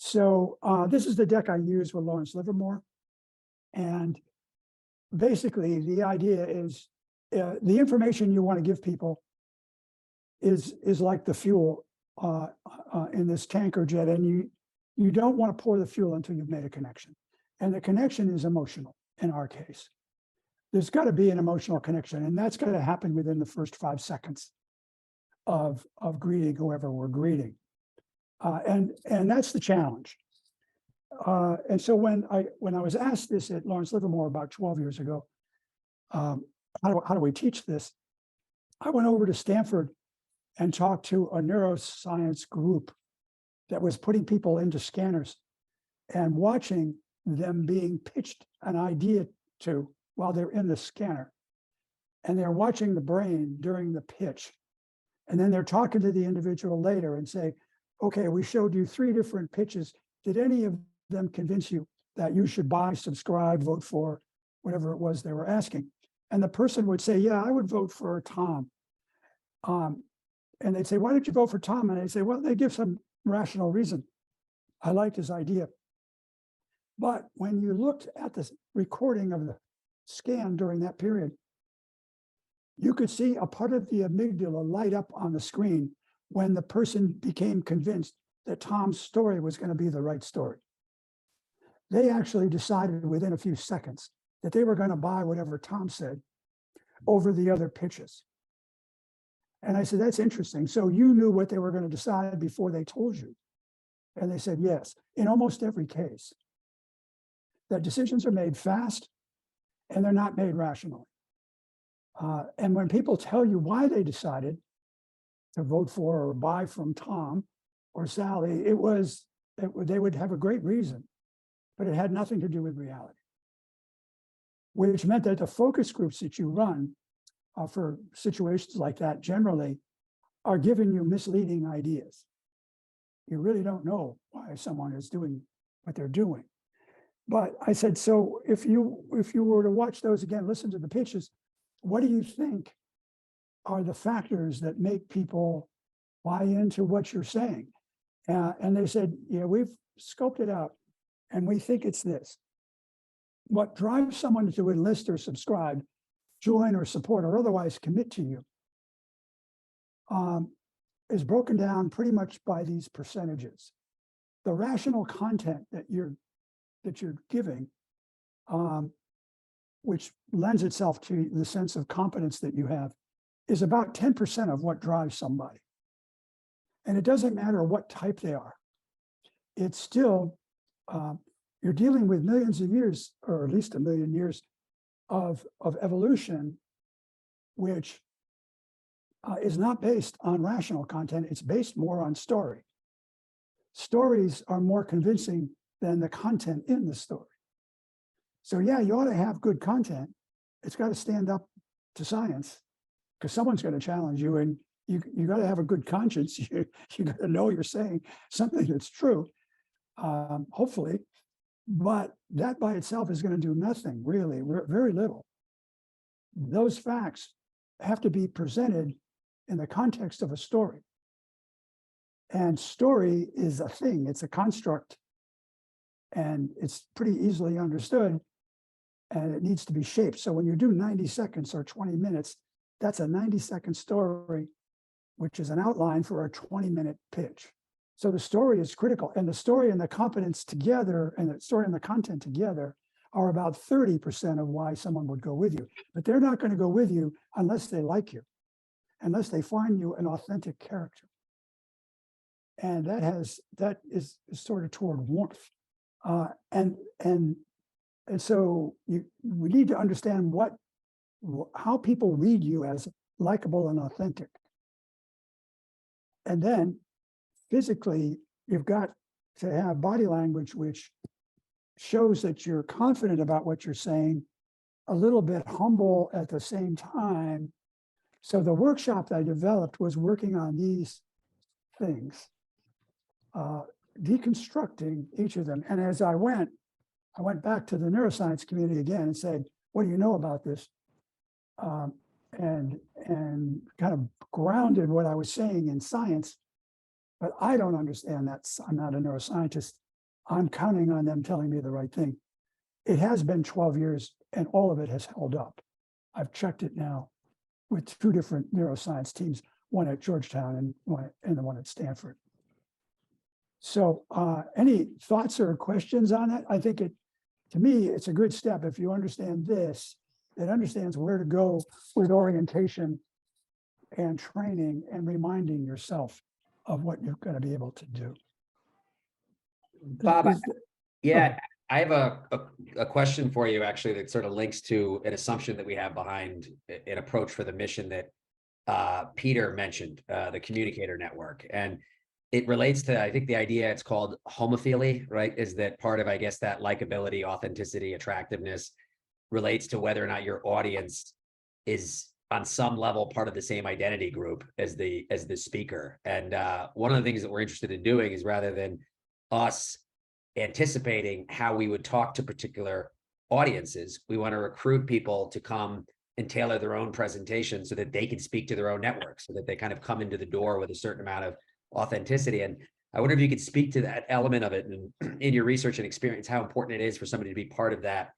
So this is the deck I use with Lawrence Livermore. And basically the idea is the information you want to give people is like the fuel in this tanker jet. And you don't want to pour the fuel until you've made a connection. And the connection is emotional in our case. There's got to be an emotional connection, and that's got to happen within the first 5 seconds of greeting whoever we're greeting. And that's the challenge. And so when I was asked this at Lawrence Livermore about 12 years ago, how do we teach this? I went over to Stanford and talked to a neuroscience group that was putting people into scanners and watching them being pitched an idea to while they're in the scanner. And they're watching the brain during the pitch. And then they're talking to the individual later and say, okay, we showed you 3 different pitches. Did any of them convince you that you should buy, subscribe, vote for, whatever it was they were asking? And the person would say, yeah, I would vote for Tom. And they'd say, why did you vote for Tom? And they'd say, well, they give some rational reason. I liked his idea. But when you looked at the recording of the scan during that period, you could see a part of the amygdala light up on the screen when the person became convinced that Tom's story was going to be the right story. They actually decided within a few seconds that they were going to buy whatever Tom said over the other pitches. And I said, that's interesting. So you knew what they were going to decide before they told you. And they said, yes, in almost every case, that decisions are made fast and they're not made rationally. And when people tell you why they decided to vote for or buy from Tom or Sally, they would have a great reason, but it had nothing to do with reality. Which meant that the focus groups that you run for situations like that generally are giving you misleading ideas. You really don't know why someone is doing what they're doing. But I said, so if you were to watch those again, listen to the pitches, what do you think are the factors that make people buy into what you're saying? And they said, yeah, we've scoped it out and we think it's this. What drives someone to enlist or subscribe, join or support or otherwise commit to you is broken down pretty much by these percentages. The rational content that you're giving, which lends itself to the sense of competence that you have, is about 10% of what drives somebody. And it doesn't matter what type they are. It's still, you're dealing with millions of years, or at least 1 million years of evolution, which is not based on rational content. It's based more on story. Stories are more convincing than the content in the story. So yeah, you ought to have good content. It's got to stand up to science because someone's going to challenge you, and you got to have a good conscience. You got to know you're saying something that's true, hopefully. But that by itself is going to do nothing, really, very little. Those facts have to be presented in the context of a story. And story is a thing, it's a construct, and it's pretty easily understood, and it needs to be shaped. So when you do 90 seconds or 20 minutes, that's a 90-second story, which is an outline for a 20-minute pitch. So the story is critical, and the story and the competence together, and the story and the content together are about 30% of why someone would go with you. But they're not going to go with you unless they like you, unless they find you an authentic character. And that is sort of toward warmth. And so we need to understand how people read you as likable and authentic. And then physically, you've got to have body language which shows that you're confident about what you're saying, a little bit humble at the same time. So the workshop that I developed was working on these things, deconstructing each of them. And as I went back to the neuroscience community again and said, what do you know about this? And kind of grounded what I was saying in science, but I don't understand that. I'm not a neuroscientist. I'm counting on them telling me the right thing. It has been 12 years and all of it has held up. I've checked it now with 2 different neuroscience teams, one at Georgetown and the one at Stanford. So any thoughts or questions on that? I think to me, it's a good step. If you understand this, it understands where to go with orientation and training and reminding yourself of what you're going to be able to do. Bob, yeah, I have a question for you actually that sort of links to an assumption that we have behind an approach for the mission that Peter mentioned, the communicator network. And it relates to, I think the idea it's called homophily, right? Is that part of, I guess, that likability, authenticity, attractiveness relates to whether or not your audience is on some level part of the same identity group as the speaker. And one of the things that we're interested in doing is, rather than us anticipating how we would talk to particular audiences, we want to recruit people to come and tailor their own presentation so that they can speak to their own network, so that they kind of come into the door with a certain amount of authenticity. And I wonder if you could speak to that element of it, and in your research and experience, how important it is for somebody to be part of that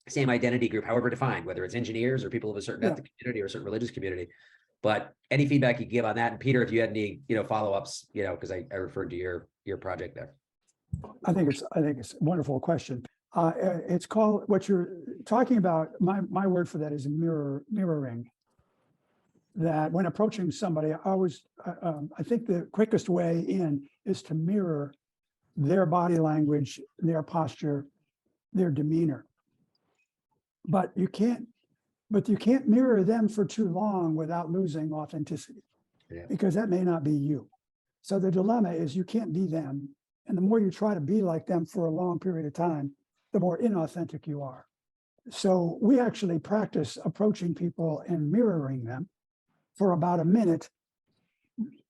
same identity group, however defined, whether it's engineers or people of a certain ethnic community or a certain religious community. But any feedback you give on that, and Peter, if you had any, follow-ups, because I referred to your project there. I think it's a wonderful question. It's called, what you're talking about, my word for that is mirroring. That when approaching somebody, I think the quickest way in is to mirror their body language, their posture, their demeanor. But you can't mirror them for too long without losing authenticity, because that may not be you. So the dilemma is you can't be them. And the more you try to be like them for a long period of time, the more inauthentic you are. So we actually practice approaching people and mirroring them for about a minute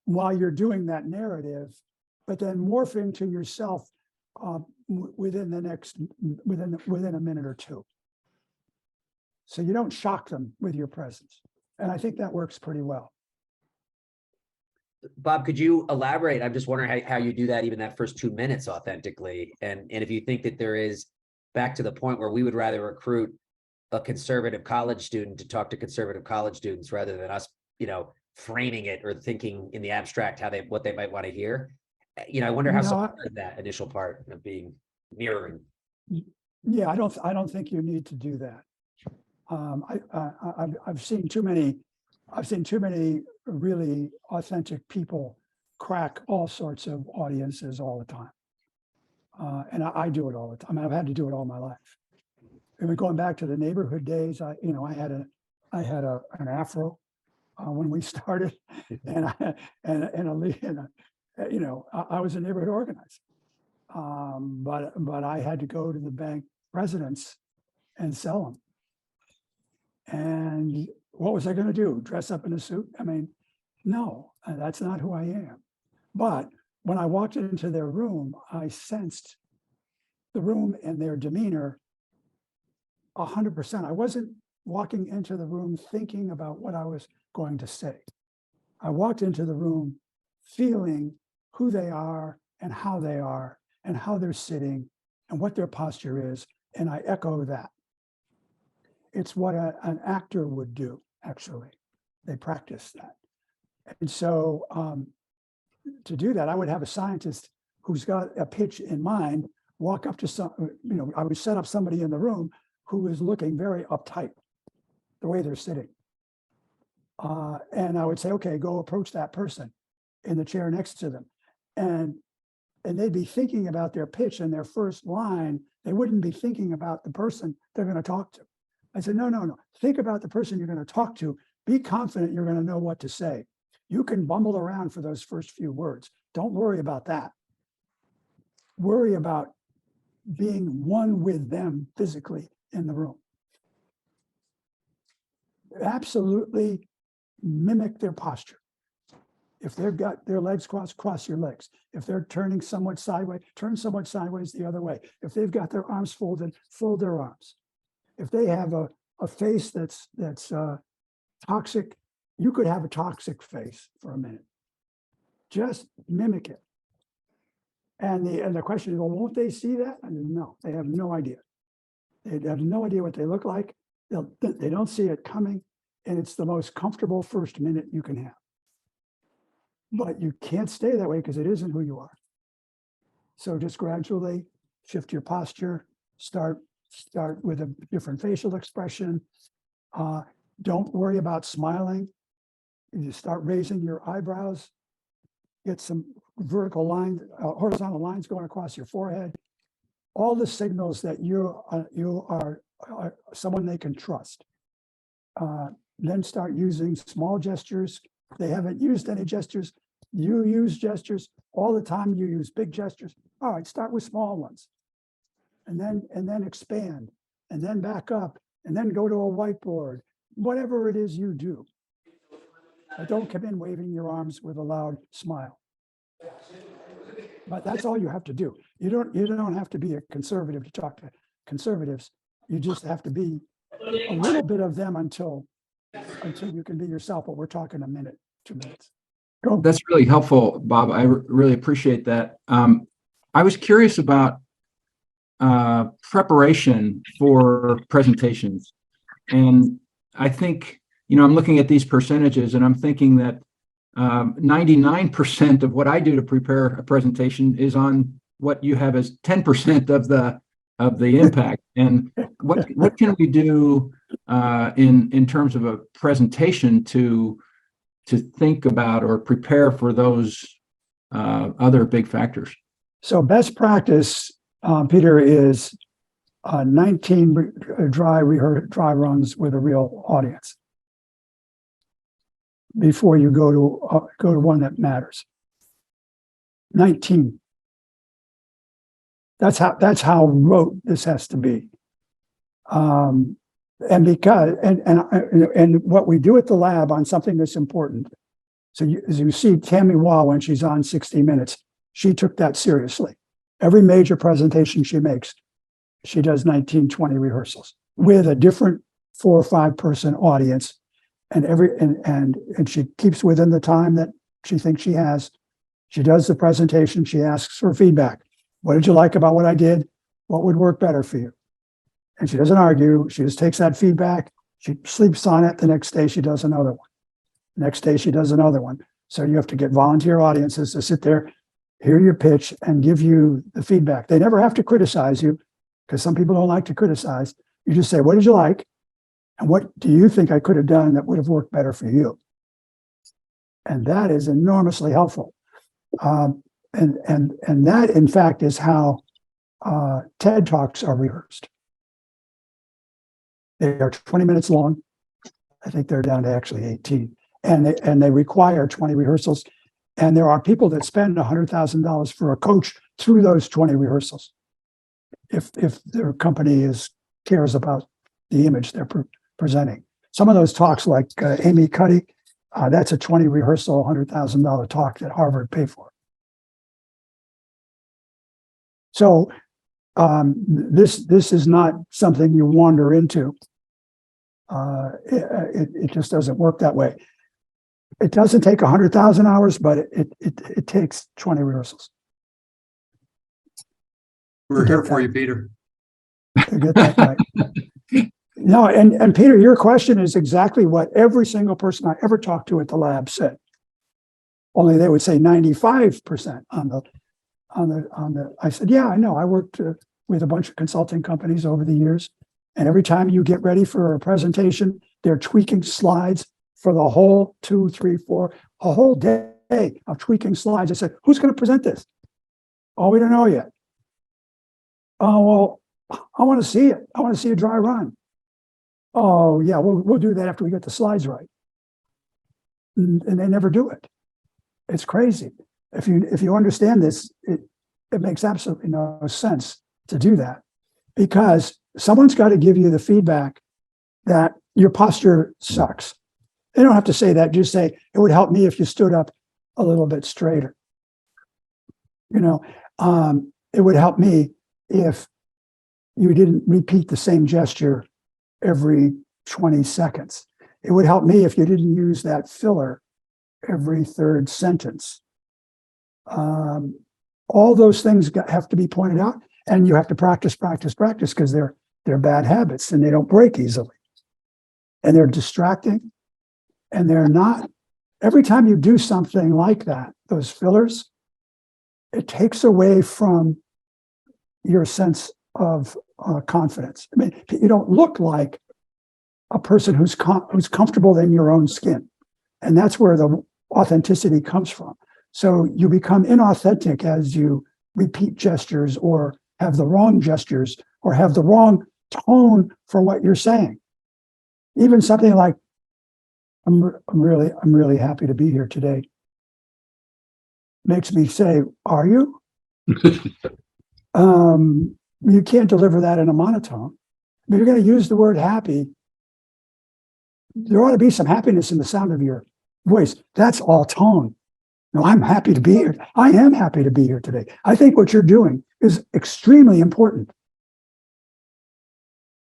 while you're doing that narrative, but then morph into yourself within a minute or two. So you don't shock them with your presence. And I think that works pretty well. Bob, could you elaborate? I'm just wondering how you do that, even that first 2 minutes authentically. And if you think that there is, back to the point where we would rather recruit a conservative college student to talk to conservative college students rather than us, framing it or thinking in the abstract what they might want to hear. I wonder how some of that initial part of being mirroring. Yeah, I don't think you need to do that. I've seen too many really authentic people crack all sorts of audiences all the time. And I do it all the time. I've had to do it all my life. And going back to the neighborhood days, I had an afro when we started, and I was a neighborhood organizer. But I had to go to the bank presidents and sell them. And what was I going to do? Dress up in a suit? I mean, no, that's not who I am. But when I walked into their room, I sensed the room and their demeanor 100%. I wasn't walking into the room thinking about what I was going to say. I walked into the room feeling who they are and how they're sitting and what their posture is. And I echo that. It's what an actor would do, actually. They practice that. And so to do that, I would have a scientist who's got a pitch in mind, walk up to I would set up somebody in the room who is looking very uptight, the way they're sitting. And I would say, okay, go approach that person in the chair next to them. And they'd be thinking about their pitch and their first line. They wouldn't be thinking about the person they're going to talk to. I said, no. Think about the person you're going to talk to. Be confident you're going to know what to say. You can bumble around for those first few words. Don't worry about that. Worry about being one with them physically in the room. Absolutely mimic their posture. If they've got their legs crossed, cross your legs. If they're turning somewhat sideways, turn somewhat sideways the other way. If they've got their arms folded, fold their arms. If they have a face that's toxic, you could have a toxic face for a minute. Just mimic it. And the question is, well, won't they see that? And no, they have no idea. They have no idea what they look like. They don't see it coming, and it's the most comfortable first minute you can have. But you can't stay that way because it isn't who you are. So just gradually shift your posture, start with a different facial expression. Don't worry about smiling. You start raising your eyebrows, get some vertical lines, horizontal lines going across your forehead. All the signals that you are someone they can trust. Then start using small gestures. They haven't used any gestures. You use gestures all the time. You use big gestures. All right, start with small ones, and then expand, and then back up, and then go to a whiteboard. Whatever it is you do, but don't come in waving your arms with a loud smile. But that's all you have to do. You don't have to be a conservative to talk to conservatives. You just have to be a little bit of them until you can be yourself. But we're talking a minute, 2 minutes. Go. That's really helpful, Bob. I really appreciate that. I was curious about preparation for presentations. And I think, I'm looking at these percentages and I'm thinking that 99% of what I do to prepare a presentation is on what you have as 10% of the impact. And what can we do in terms of a presentation to think about or prepare for those other big factors? So best practice, Peter, is 19 dry runs with a real audience before you go to one that matters. 19. That's how rote this has to be. And because and what we do at the lab on something that's important. So as you see Tammy Wall when she's on 60 Minutes, she took that seriously. Every major presentation she makes, she does 19, 20 rehearsals with a different 4 or 5 person audience, and she keeps within the time that she thinks she has. She does the presentation. She asks for feedback. What did you like about what I did? What would work better for you? And she doesn't argue. She just takes that feedback. She sleeps on it. The next day she does another one. Next day she does another one. So you have to get volunteer audiences to sit there, hear your pitch, and give you the feedback. They never have to criticize you, because some people don't like to criticize. You just say, what did you like? And what do you think I could have done that would have worked better for you? And that is enormously helpful. And that, in fact, is how TED Talks are rehearsed. They are 20 minutes long. I think they're down to actually 18. And they require 20 rehearsals. And there are people that spend $100,000 for a coach through those 20 rehearsals, if their company cares about the image they're presenting. Some of those talks, like Amy Cuddy, that's a 20 rehearsal, $100,000 talk that Harvard paid for. So this is not something you wander into. It just doesn't work that way. It doesn't take 100,000 hours, but it takes 20 rehearsals. We're here for you, Peter. To get that right. No, and Peter, your question is exactly what every single person I ever talked to at the lab said. Only they would say 95% on the. I said, yeah, I know. I worked with a bunch of consulting companies over the years, and every time you get ready for a presentation, they're tweaking slides for the whole 2, 3, 4, a whole day of tweaking slides. I said, who's going to present this? Oh, we don't know yet. Oh, well, I want to see it. I want to see a dry run. Oh, yeah, we'll do that after we get the slides right. And they never do it. It's crazy. If you understand this, it makes absolutely no sense to do that, because someone's got to give you the feedback that your posture sucks. They don't have to say that. Just say, it would help me if you stood up a little bit straighter. It would help me if you didn't repeat the same gesture every 20 seconds. It would help me if you didn't use that filler every third sentence. all those things have to be pointed out, and you have to practice because they're bad habits and they don't break easily. And they're distracting, and they're not. Every time you do something like that, those fillers, it takes away from your sense of confidence. I mean, you don't look like a person who's comfortable in your own skin. And that's where the authenticity comes from. So you become inauthentic as you repeat gestures or have the wrong gestures or have the wrong tone for what you're saying. Even something like, I'm really happy to be here today, makes me say, are you? You can't deliver that in a monotone. If you're going to use the word happy, there ought to be some happiness in the sound of your voice. That's all tone. No, I'm happy to be here. I am happy to be here today. I think what you're doing is extremely important.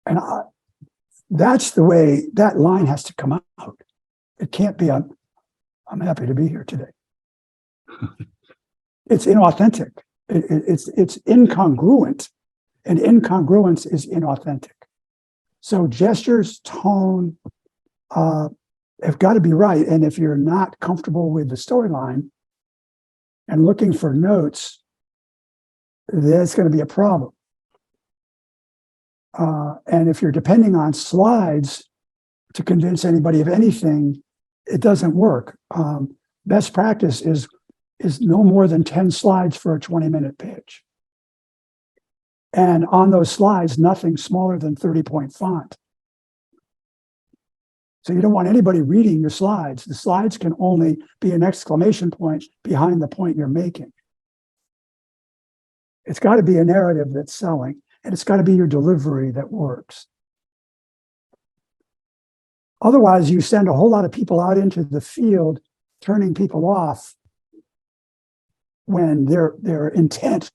And that's the way that line has to come out. It can't be, I'm happy to be here today. It's inauthentic. It's incongruent, and incongruence is inauthentic. So gestures, tone, have got to be right. And if you're not comfortable with the storyline and looking for notes, that's going to be a problem. And if you're depending on slides to convince anybody of anything, it doesn't work. Best practice is no more than 10 slides for a 20-minute pitch. And on those slides, nothing smaller than 30-point font. So you don't want anybody reading your slides. The slides can only be an exclamation point behind the point you're making. It's got to be a narrative that's selling, and it's got to be your delivery that works. Otherwise, you send a whole lot of people out into the field, turning people off when their intent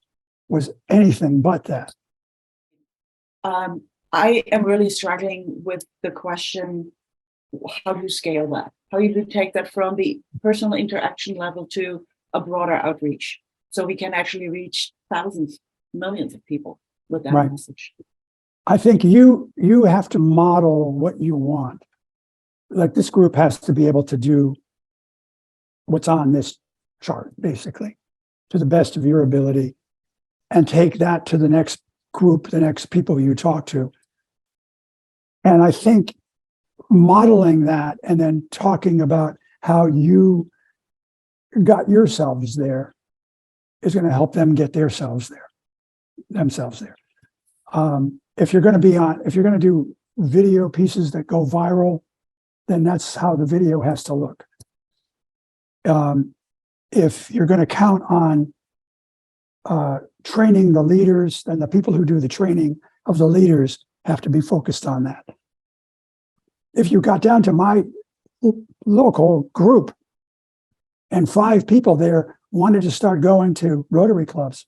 was anything but that. I am really struggling with the question, how do you scale that? How do you take that from the personal interaction level to a broader outreach? So we can actually reach thousands, millions of people with that message. I think you have to model what you want. Like this group has to be able to do what's on this chart, basically, to the best of your ability, and take that to the next group, the next people you talk to. And I think modeling that and then talking about how you got yourselves there is going to help them get themselves there. If you're going to do video pieces that go viral, then that's how the video has to look. If you're going to count on training the leaders, then the people who do the training of the leaders have to be focused on that. If you got down to my local group and 5 people there wanted to start going to Rotary clubs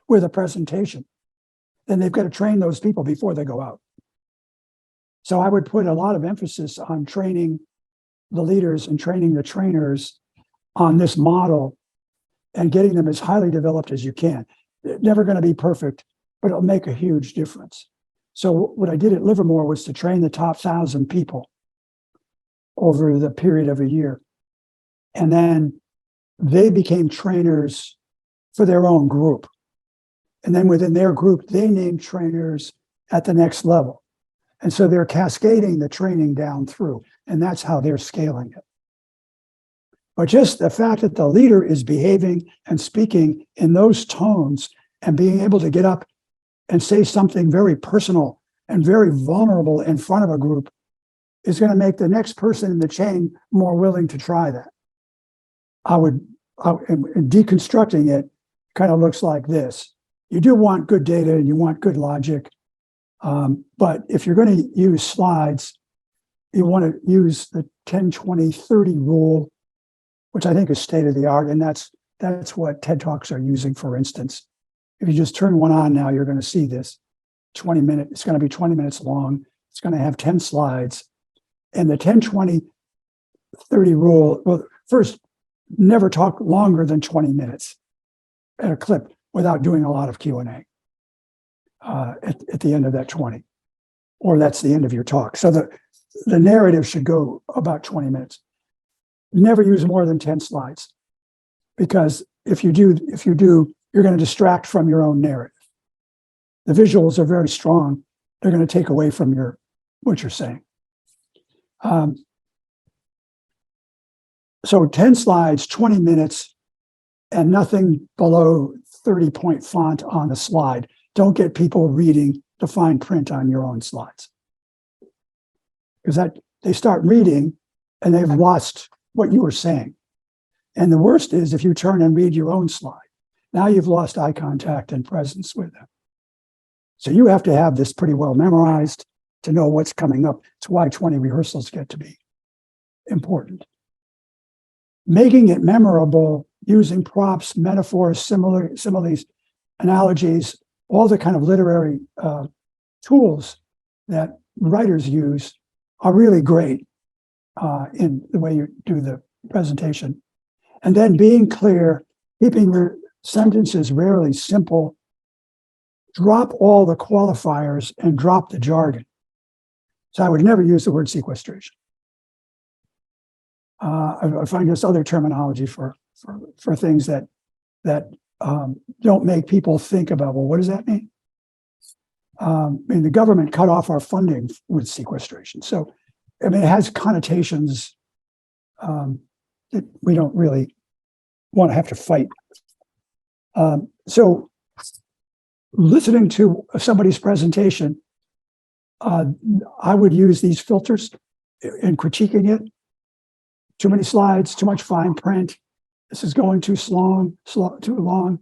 with a presentation, then they've got to train those people before they go out. So I would put a lot of emphasis on training the leaders and training the trainers on this model and getting them as highly developed as you can. It's never going to be perfect, but it'll make a huge difference. So what I did at Livermore was to train the top 1,000 people over the period of a year. And then they became trainers for their own group. And then within their group, they named trainers at the next level. And so they're cascading the training down through, and that's how they're scaling it. But just the fact that the leader is behaving and speaking in those tones and being able to get up and say something very personal and very vulnerable in front of a group is going to make the next person in the chain more willing to try that. And deconstructing it kind of looks like this. You do want good data and you want good logic. But if you're going to use slides, you want to use the 10-20-30 rule, which I think is state of the art. And that's what TED Talks are using, for instance. If you just turn one on now, you're going to see this 20-minute. It's going to be 20 minutes long. It's going to have 10 slides. And the 10-20-30 rule, well, first, never talk longer than 20 minutes at a clip. without doing a lot of Q&A at the end of that 20, or that's the end of your talk. So the narrative should go about 20 minutes. Never use more than 10 slides, because if you do, you're going to distract from your own narrative. The visuals are very strong. They're going to take away from what you're saying. So 10 slides, 20 minutes, and nothing below 30-point font on the slide. Don't get people reading the fine print on your own slides, because they start reading and they've lost what you were saying. And the worst is if you turn and read your own slide. Now you've lost eye contact and presence with them. So you have to have this pretty well memorized to know what's coming up. It's why 20 rehearsals get to be important. Making it memorable, using props, metaphors, similes, analogies, all the kind of literary tools that writers use are really great in the way you do the presentation. And then being clear, keeping your sentences rarely simple, drop all the qualifiers and drop the jargon. So I would never use the word sequestration. I find this other terminology for things that don't make people think about, well, what does that mean? I mean, the government cut off our funding with sequestration. So, I mean, it has connotations that we don't really want to have to fight. So listening to somebody's presentation, I would use these filters in critiquing it. Too many slides, too much fine print. This is going too too long.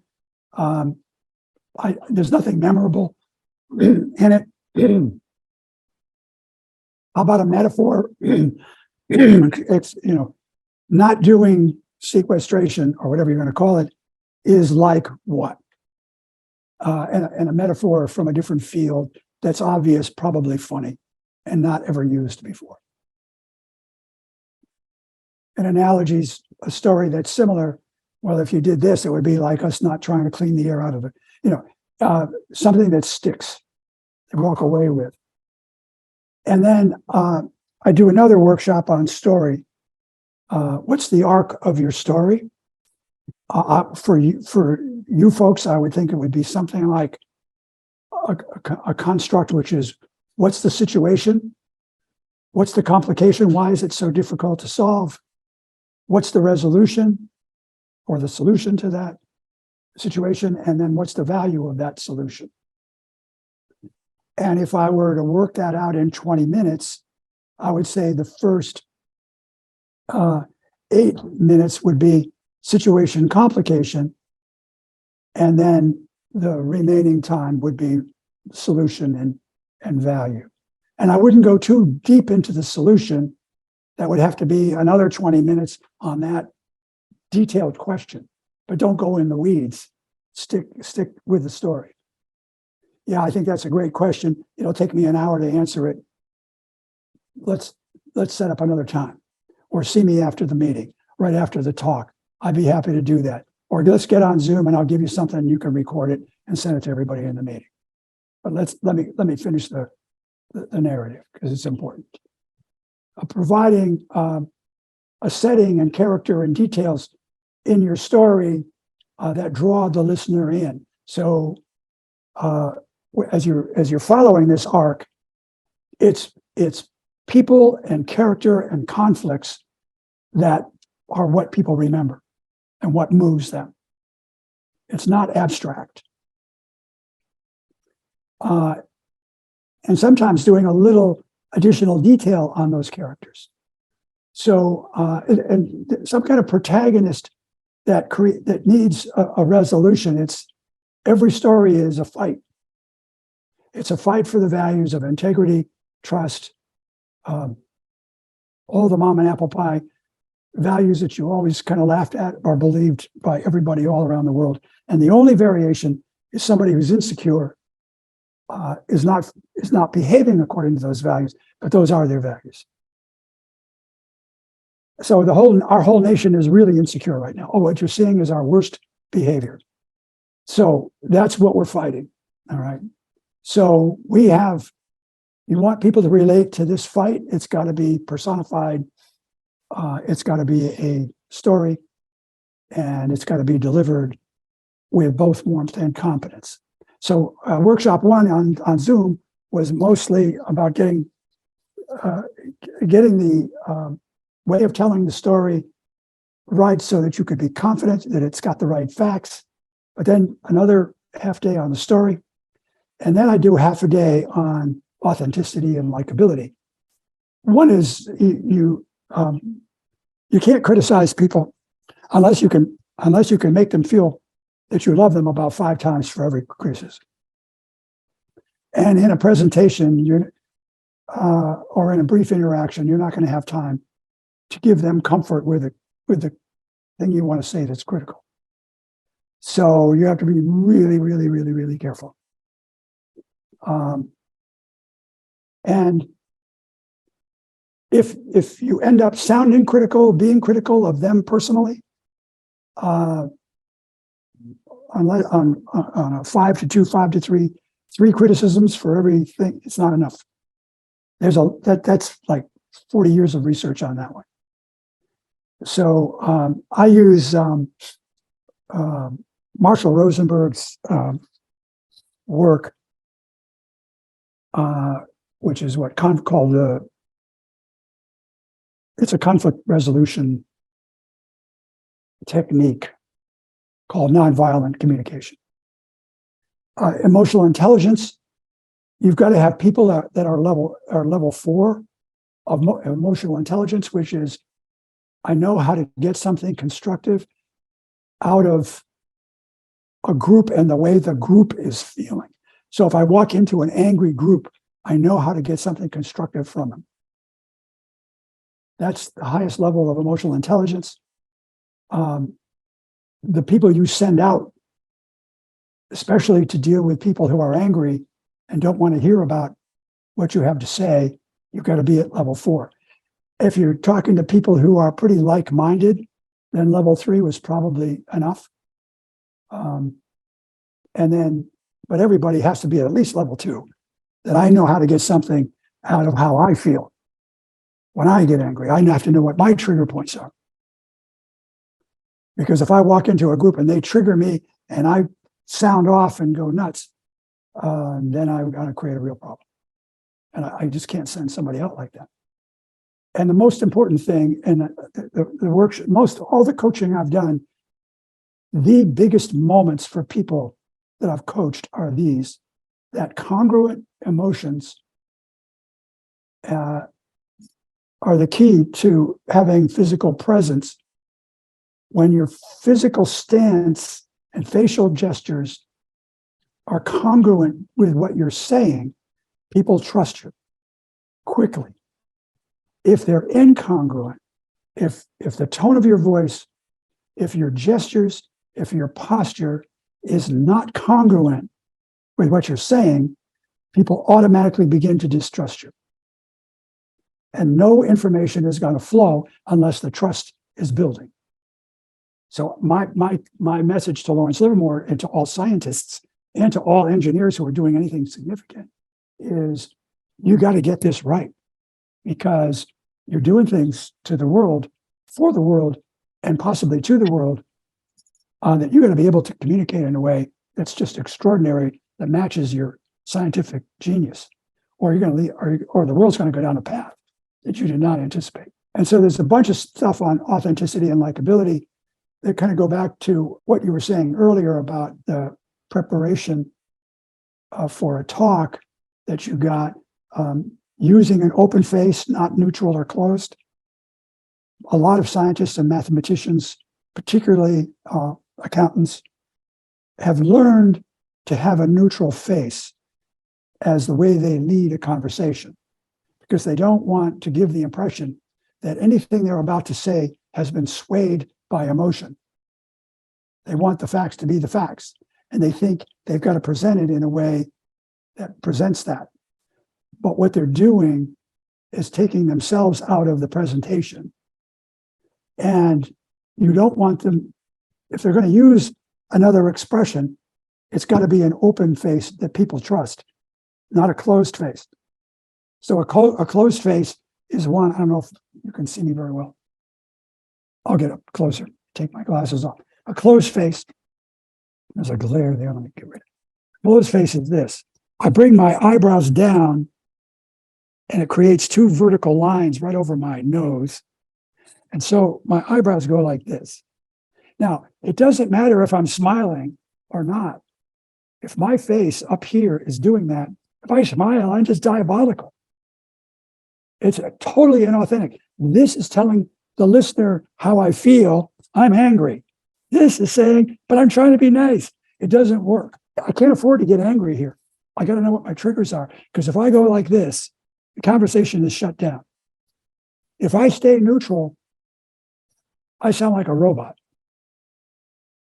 There's nothing memorable in it. How about a metaphor? It's, not doing sequestration or whatever you're going to call it is like what? And a metaphor from a different field that's obvious, probably funny, and not ever used before. An analogy's a story that's similar. Well, if you did this, it would be like us not trying to clean the air out of it. Something that sticks, to walk away with. And then I do another workshop on story. What's the arc of your story? For you folks, I would think it would be something like a construct, which is, what's the situation? What's the complication? Why is it so difficult to solve? What's the resolution or the solution to that situation? And then what's the value of that solution? And if I were to work that out in 20 minutes, I would say the first 8 minutes would be situation complication, and then the remaining time would be solution and value. And I wouldn't go too deep into the solution. That would have to be another 20 minutes on that detailed question, but don't go in the weeds. Stick with the story. Yeah, I think that's a great question. It'll take me an hour to answer it. Let's set up another time, or see me after the meeting, right after the talk. I'd be happy to do that. Or let's get on Zoom and I'll give you something and you can record it and send it to everybody in the meeting. But let me finish the narrative, because it's important. Providing a setting and character and details in your story that draw the listener in. So as you're following this arc, it's people and character and conflicts that are what people remember and what moves them. It's not abstract. And sometimes doing a little additional detail on those characters. So, and some kind of protagonist that needs a resolution. Every story is a fight. It's a fight for the values of integrity, trust, all the mom and apple pie values that you always kind of laughed at are believed by everybody all around the world. And the only variation is somebody who's insecure is not behaving according to those values, but those are their values. So our whole nation is really insecure right now. Oh, what you're seeing is our worst behavior. So that's what we're fighting. All right. So you want people to relate to this fight. It's got to be personified. It's got to be a story, and it's got to be delivered with both warmth and competence. So workshop 1 on Zoom was mostly about getting the way of telling the story right, so that you could be confident that it's got the right facts. But then another half day on the story, and then I do half a day on authenticity and likability. One is you can't criticize people unless you can make them feel that you love them about 5 times for every criticism. And in a presentation, or in a brief interaction, you're not going to have time to give them comfort with the thing you want to say that's critical. So you have to be really, really, really, really careful. And if you end up sounding critical, being critical of them personally, on a 5 to 2, 5 to 3, 3 criticisms for everything, it's not enough. That's like 40 years of research on that one. So I use Marshall Rosenberg's work, which is what called it's a conflict resolution technique called nonviolent communication. Emotional intelligence, you've got to have people that are level 4 of emotional intelligence, which is, I know how to get something constructive out of a group and the way the group is feeling. So if I walk into an angry group, I know how to get something constructive from them. That's the highest level of emotional intelligence. The people you send out, especially to deal with people who are angry and don't want to hear about what you have to say, you've got to be at level 4. If you're talking to people who are pretty like-minded, then level 3 was probably enough. But everybody has to be at least level 2, that I know how to get something out of how I feel. When I get angry, I have to know what my trigger points are. Because if I walk into a group and they trigger me and I sound off and go nuts, then I've got to create a real problem. And I just can't send somebody out like that. And the most important thing, and the work, all the coaching I've done, the biggest moments for people that I've coached are these, that congruent emotions are the key to having physical presence. When your physical stance and facial gestures are congruent with what you're saying, people trust you quickly. If they're incongruent, if the tone of your voice, if your gestures, if your posture is not congruent with what you're saying, people automatically begin to distrust you. And no information is going to flow unless the trust is building. So my message to Lawrence Livermore and to all scientists and to all engineers who are doing anything significant is, you got to get this right, because you're doing things to the world, for the world, and possibly to the world, that you're going to be able to communicate in a way that's just extraordinary, that matches your scientific genius, or you're going to leave, or the world's going to go down a path that you did not anticipate. And so there's a bunch of stuff on authenticity and likability that kind of go back to what you were saying earlier about the preparation for a talk that you got, using an open face, not neutral or closed. A lot of scientists and mathematicians, particularly accountants, have learned to have a neutral face as the way they lead a conversation, because they don't want to give the impression that anything they're about to say has been swayed by emotion. They want the facts to be the facts, and they think they've got to present it in a way that presents that. But what they're doing is taking themselves out of the presentation. And you don't want them, if they're going to use another expression, It's got to be an open face that people trust, not a closed face. So a closed face is one, I don't know if you can see me very well. I'll get up closer, take my glasses off. A closed face, there's a glare there, let me get rid of it. Closed face is this. I bring my eyebrows down and it creates two vertical lines right over my nose. And so my eyebrows go like this. Now, it doesn't matter if I'm smiling or not. If my face up here is doing that, if I smile, I'm just diabolical. It's totally inauthentic. This is telling the listener how I feel. I'm angry. This is saying, but I'm trying to be nice. It doesn't work. I can't afford to get angry here. I got to know what my triggers are, because if I go like this, the conversation is shut down. If I stay neutral, I sound like a robot.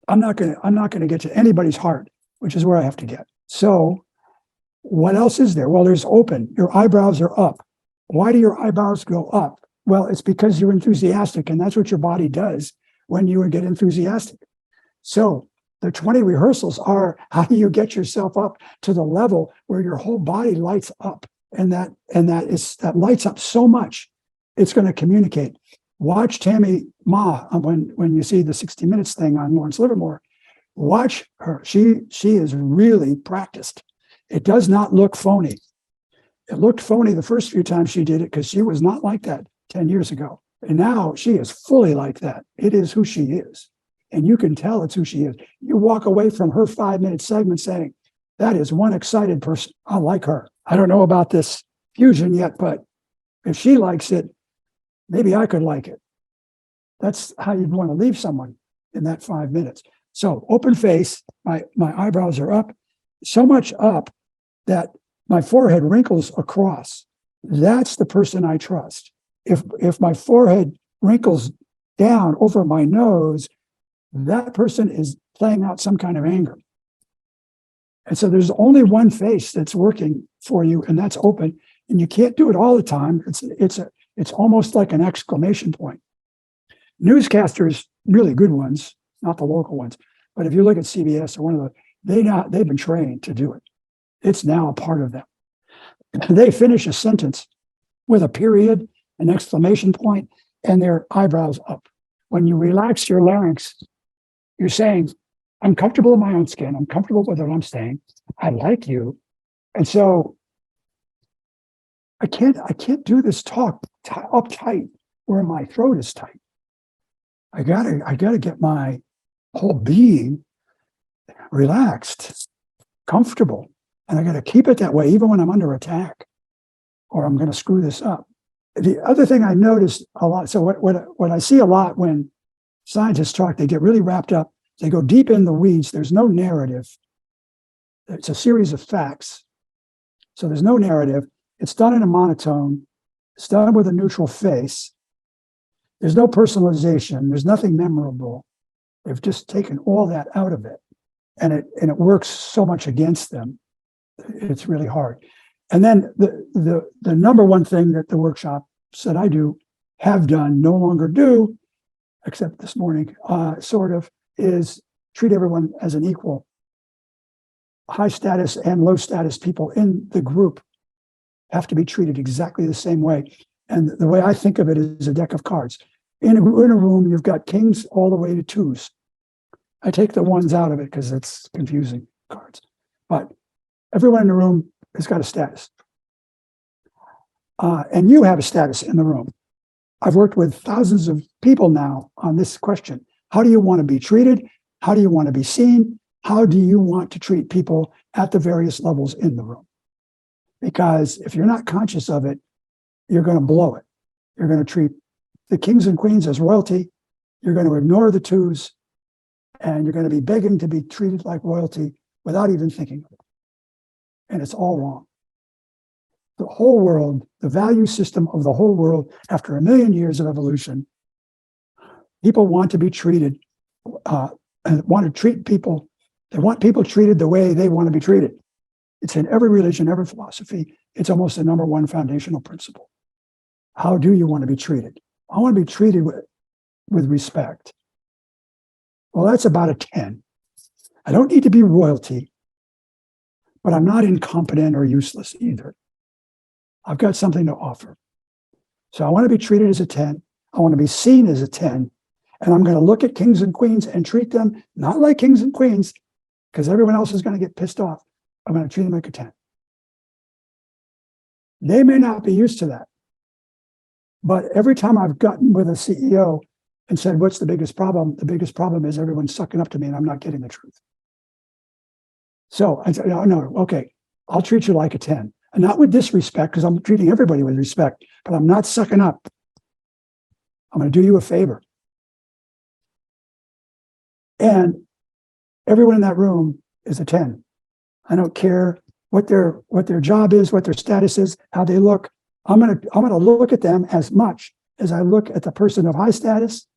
I'm not going to get to anybody's heart, which is where I have to get. So what else is there? Well, there's open. Your eyebrows are up. Why do your eyebrows go up? Well, it's because you're enthusiastic, and that's what your body does when you get enthusiastic. So the 20 rehearsals are, how do you get yourself up to the level where your whole body lights up, and that lights up so much, it's going to communicate. Watch Tammy Ma when you see the 60 Minutes thing on Lawrence Livermore. Watch her. She is really practiced. It does not look phony. It looked phony the first few times she did it because she was not like that 10 years ago. And now she is fully like that. It is who she is. And you can tell it's who she is. You walk away from her 5-minute segment saying, that is one excited person. I like her. I don't know about this fusion yet, but if she likes it, maybe I could like it. That's how you'd want to leave someone in that 5 minutes. So open face, my eyebrows are up, so much up that my forehead wrinkles across. That's the person I trust. If my forehead wrinkles down over my nose, that person is playing out some kind of anger. And so there's only one face that's working for you, and that's open. And you can't do it all the time. It's almost like an exclamation point. Newscasters, really good ones, not the local ones, but if you look at CBS or one of they've been trained to do it. It's now a part of them. They finish a sentence with a period, an exclamation point, and their eyebrows up. When you relax your larynx, you're saying, I'm comfortable in my own skin. I'm comfortable with what I'm saying. I like you. And so I can't do this talk uptight where my throat is tight. I gotta get my whole being relaxed, comfortable. And I gotta keep it that way even when I'm under attack, or I'm gonna screw this up. The other thing I noticed a lot, so what I see a lot when scientists talk, they get really wrapped up, they go deep in the weeds, there's no narrative. It's a series of facts. So there's no narrative. It's done in a monotone. It's done with a neutral face. There's no personalization. There's nothing memorable. They've just taken all that out of it. And it works so much against them. It's really hard. And then the number one thing that the workshops that I do have done, no longer do, except this morning, sort of, is treat everyone as an equal. High status and low status people in the group have to be treated exactly the same way. And the way I think of it is a deck of cards. In a room, you've got kings all the way to twos. I take the ones out of it because it's confusing cards. But everyone in the room has got a status. And you have a status in the room. I've worked with thousands of people now on this question. How do you want to be treated? How do you want to be seen? How do you want to treat people at the various levels in the room? Because if you're not conscious of it, you're going to blow it. You're going to treat the kings and queens as royalty. You're going to ignore the twos, and you're going to be begging to be treated like royalty without even thinking of it. And it's all wrong. The whole world, the value system of the whole world, after 1 million years of evolution, people want to be treated, and want to treat people. They want people treated the way they want to be treated. It's in every religion, every philosophy. It's almost the number one foundational principle. How do you want to be treated? I want to be treated with respect. Well, that's about a 10. I don't need to be royalty, but I'm not incompetent or useless either. I've got something to offer. So I want to be treated as a 10. I want to be seen as a 10. And I'm going to look at kings and queens and treat them not like kings and queens, because everyone else is going to get pissed off. I'm going to treat them like a 10. They may not be used to that. But every time I've gotten with a CEO and said, what's the biggest problem? The biggest problem is everyone's sucking up to me and I'm not getting the truth. So I said, no, okay, I'll treat you like a 10. And not with disrespect, because I'm treating everybody with respect, but I'm not sucking up. I'm going to do you a favor. And everyone in that room is a 10. I don't care what their job is, what their status is, how they look. I'm gonna look at them as much as I look at the person of high status.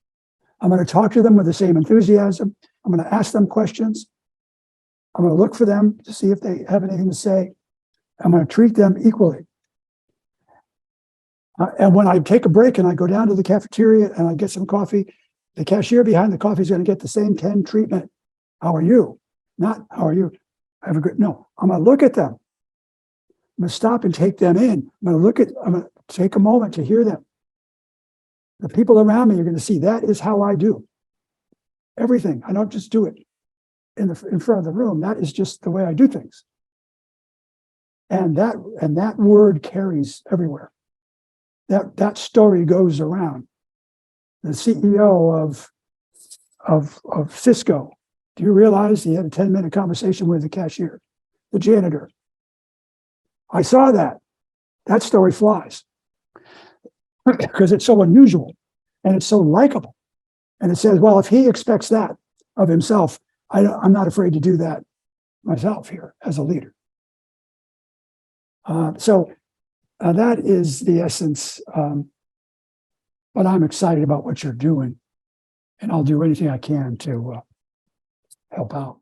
I'm going to talk to them with the same enthusiasm. I'm going to ask them questions. I'm going to look for them to see if they have anything to say. I'm going to treat them equally. And when I take a break and I go down to the cafeteria and I get some coffee, the cashier behind the coffee is going to get the same 10 treatment. How are you? Not how are you? Have a good, no, I'm going to look at them. I'm going to stop and take them in. I'm going to take a moment to hear them. The people around me are going to see that is how I do everything. I don't just do it in front of the room. That is just the way I do things. And that word carries everywhere. That story goes around. The CEO of Cisco, do you realize he had a 10-minute conversation with the cashier, the janitor? I saw that. That story flies because it's so unusual and it's so likable. And it says, well, if he expects that of himself, I'm not afraid to do that myself here as a leader. So that is the essence. But I'm excited about what you're doing, and I'll do anything I can to help out.